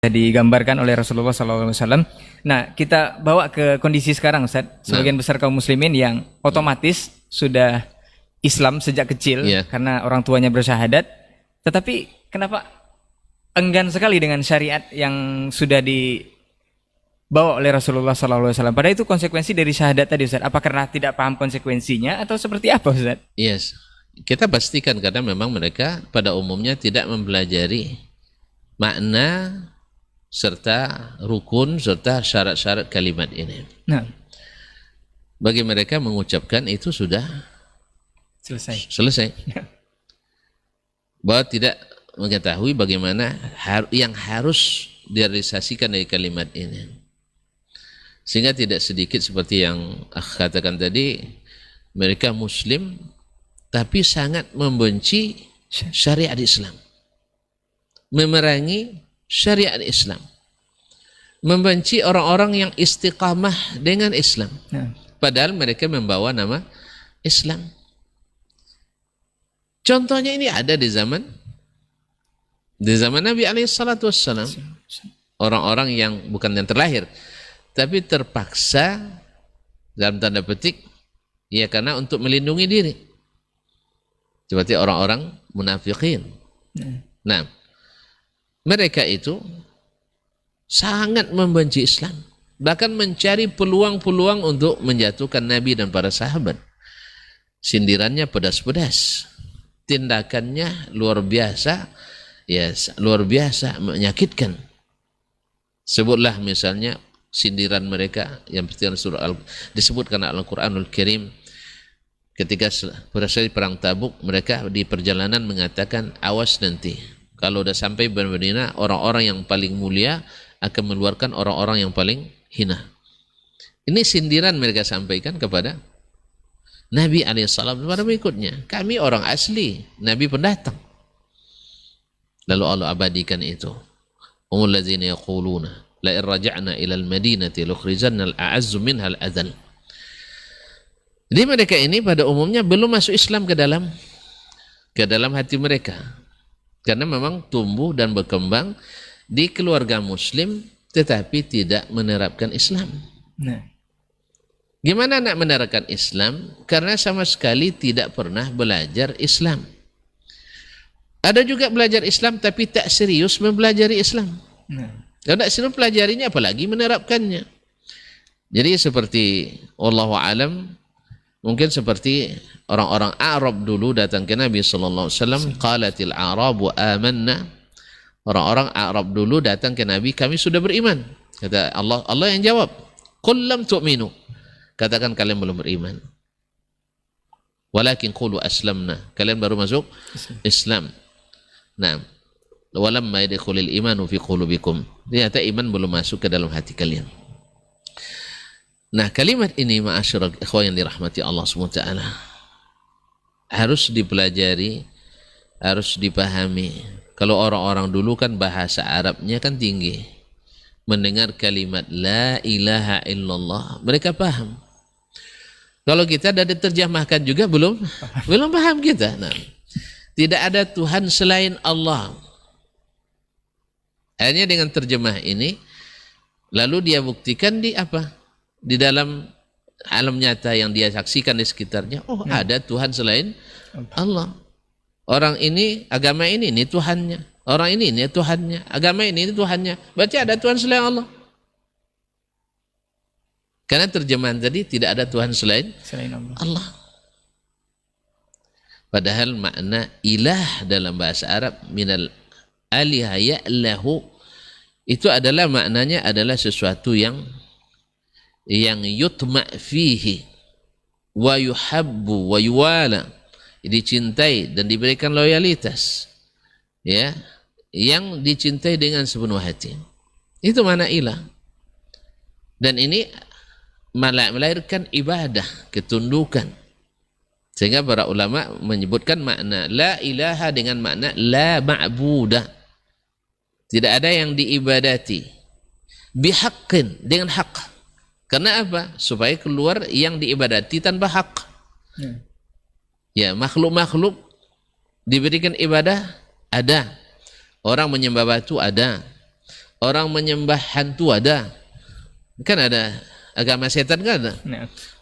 digambarkan oleh Rasulullah SAW. Nah, kita bawa ke kondisi sekarang, Ustaz. Sebagian besar kaum muslimin yang otomatis sudah Islam sejak kecil karena orang tuanya bersyahadat, tetapi kenapa enggan sekali dengan syariat yang sudah dibawa oleh Rasulullah SAW? Padahal itu konsekuensi dari syahadat tadi, Ustaz. Apa karena tidak paham konsekuensinya atau seperti apa, Ustaz? Yes, kita pastikan karena memang mereka pada umumnya tidak mempelajari makna serta rukun serta syarat-syarat kalimat ini. Nah, bagi mereka mengucapkan itu sudah selesai. Bahwa tidak mengetahui bagaimana yang harus direalisasikan dari kalimat ini. Sehingga tidak sedikit seperti yang katakan tadi, mereka muslim tapi sangat membenci syariat Islam, memerangi syariat Islam, membenci orang-orang yang istiqamah dengan Islam, padahal mereka membawa nama Islam. Contohnya ini ada di zaman Nabi SAW, orang-orang yang bukan yang terlahir tapi terpaksa dalam tanda petik ya karena untuk melindungi diri, seperti orang-orang munafikin. Nah, mereka itu sangat membenci Islam, bahkan mencari peluang-peluang untuk menjatuhkan Nabi dan para sahabat. Sindirannya pedas-pedas, tindakannya luar biasa, luar biasa menyakitkan. Sebutlah misalnya sindiran mereka yang disebutkan Al-Quranul Karim ketika selesai perang Tabuk. Mereka di perjalanan mengatakan, awas nanti kalau udah sampai Madinah, orang-orang yang paling mulia akan mengeluarkan orang-orang yang paling hina. Ini sindiran mereka sampaikan kepada Nabi alaihissalam kepada berikutnya. Kami orang asli, Nabi pendatang. Lalu Allah abadikan itu. Humul ladzina yaquluna la in raja'na ila al-madinati lukhrijanna al-a'azzu minha al-adhal. Jadi mereka ini pada umumnya belum masuk Islam ke dalam hati mereka, karena memang tumbuh dan berkembang di keluarga muslim tetapi tidak menerapkan Islam. Gimana nak menerapkan Islam? Karena sama sekali tidak pernah belajar Islam. Ada juga belajar Islam tapi tak serius mempelajari Islam. Kalau tak serius pelajarinya apalagi menerapkannya. Jadi seperti wallahu alam, mungkin seperti orang-orang Arab dulu datang ke Nabi sallallahu alaihi wasallam, qalatil a'rabu amanna. Orang-orang Arab dulu datang ke Nabi, kami sudah beriman. Kata Allah yang jawab, qul lam tu'minu. Katakan kalian belum beriman. Walakin qulu aslamna. Kalian baru masuk Islam. Nah, walamma yadkhulul imanu fi qulubikum. Ternyata iman belum masuk ke dalam hati kalian. Nah, kalimat ini ma'asyiral ikhwan yang dirahmati Allah SWT harus dipelajari, harus dipahami. Kalau orang-orang dulu kan bahasa Arabnya kan tinggi. Mendengar kalimat la ilaha illallah, mereka paham. Kalau kita sudah diterjemahkan juga belum paham kita. Nah, tidak ada Tuhan selain Allah. Akhirnya dengan terjemah ini, lalu dia buktikan di apa? Di dalam alam nyata yang dia saksikan di sekitarnya, ada Tuhan selain Allah. Orang ini, agama ini Tuhannya. Orang ini Tuhannya. Agama ini Tuhannya. Berarti ada Tuhan selain Allah. Karena terjemahan tadi tidak ada Tuhan selain Allah. Padahal makna ilah dalam bahasa Arab minal aliha ya'lahu, itu adalah maknanya adalah sesuatu yang yutma fihi wa yuhabbu wa yuwala, dicintai dan diberikan loyalitas, ya, yang dicintai dengan sepenuh hati. Itu makna ilah. Dan ini melahirkan ibadah, ketundukan. Sehingga para ulama menyebutkan makna la ilaha dengan makna la ma'budah. Tidak ada yang diibadati. Bihaqqin, dengan hak. Karena apa? Supaya keluar yang diibadati tanpa hak. Ya, makhluk-makhluk diberikan ibadah ada. Orang menyembah batu ada. Orang menyembah hantu ada. Kan ada agama setan kan ada.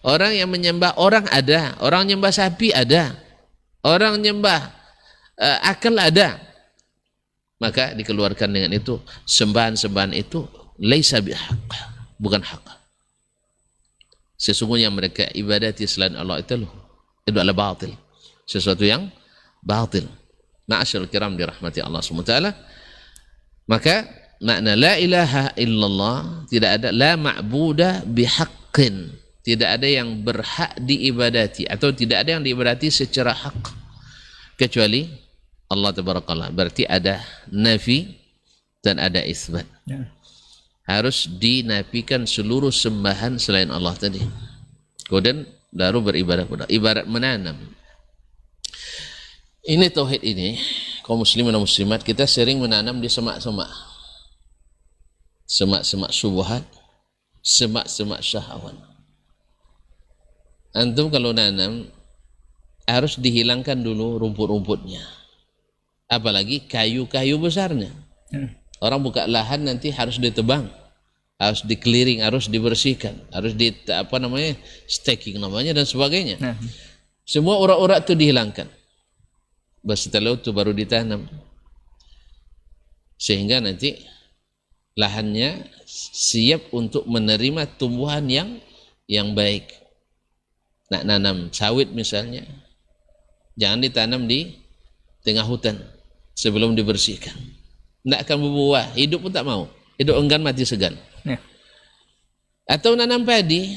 Orang yang menyembah orang ada. Orang menyembah sapi ada. Orang menyembah akal ada. Maka dikeluarkan dengan itu. Sembahan-sembahan itu laisa bihaq. Bukan hak. Sesungguhnya mereka ibadati selain Allah itu adalah batil. Sesuatu yang batil. Ma'asyarul kiram dirahmati Allah SWT. Maka makna la ilaha illallah, tidak ada, la ma'budah bihaqqin, tidak ada yang berhak diibadati atau tidak ada yang diibadati secara hak kecuali Allah tabarakallah. Berarti ada nafi dan ada isbat. Harus dinafikan seluruh sembahan selain Allah tadi. Kemudian baru beribadah kepada, ibarat menanam. Ini tauhid ini, kaum muslimin dan muslimat, kita sering menanam di semak-semak. Semak-semak syubhat, semak-semak syahwat. Antum kalau nanam harus dihilangkan dulu rumput-rumputnya. Apalagi kayu-kayu besarnya. Orang buka lahan nanti harus ditebang, harus di-clearing, harus dibersihkan, harus staking namanya dan sebagainya. Semua urat-urat itu dihilangkan. Setelah itu baru ditanam. Sehingga nanti lahannya siap untuk menerima tumbuhan yang baik. Nak nanam sawit misalnya, jangan ditanam di tengah hutan sebelum dibersihkan. Tidak akan berbuah, hidup pun tak mau. Hidup enggan, mati segan. Atau nanam padi,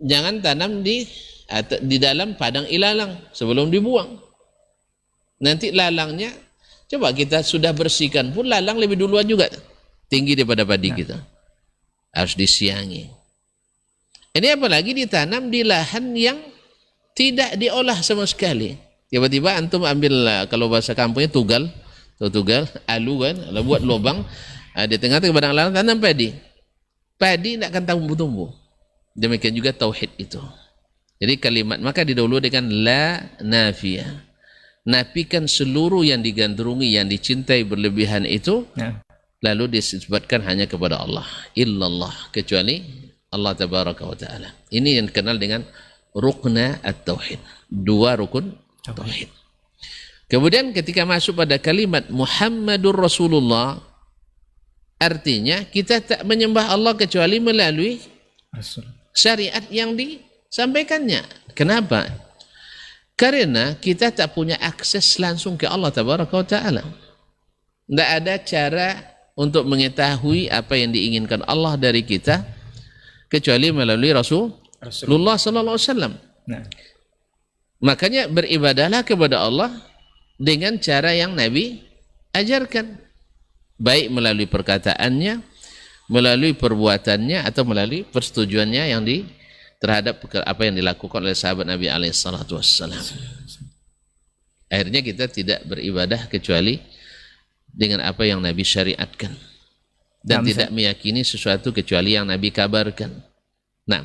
jangan tanam di dalam padang ilalang sebelum dibuang. Nanti lalangnya, coba kita sudah bersihkan pun lalang lebih duluan juga tinggi daripada padi kita. Harus disiangi. Ini apalagi ditanam di lahan yang tidak diolah sama sekali. Tiba-tiba antum ambil, kalau bahasa kampungnya tugal, alu kan, buat lubang di tengah-tengah padang lalang, tanam padi. Padi tidak akan tumbuh-tumbuh. Demikian juga tauhid itu. Jadi kalimat, maka didahului dengan la nafiyah. Nafikan seluruh yang digandrungi, yang dicintai berlebihan itu, lalu disebutkan hanya kepada Allah, illallah, kecuali Allah tabaraka wa ta'ala. Ini yang dikenal dengan rukna at-tauhid, dua rukun tauhid. Kemudian ketika masuk pada kalimat Muhammadur Rasulullah, artinya kita tak menyembah Allah kecuali melalui syariat yang disampaikannya. Kenapa? Karena kita tak punya akses langsung ke Allah tabaraka wa ta'ala. Tidak ada cara untuk mengetahui apa yang diinginkan Allah dari kita kecuali melalui Rasulullah sallallahu alaihi wasallam. Makanya beribadahlah kepada Allah dengan cara yang Nabi ajarkan, baik melalui perkataannya, melalui perbuatannya, atau melalui persetujuannya yang terhadap apa yang dilakukan oleh sahabat Nabi alaihissalatu wassalam. Akhirnya kita tidak beribadah kecuali dengan apa yang Nabi syariatkan, dan tidak meyakini sesuatu kecuali yang Nabi kabarkan. Nah,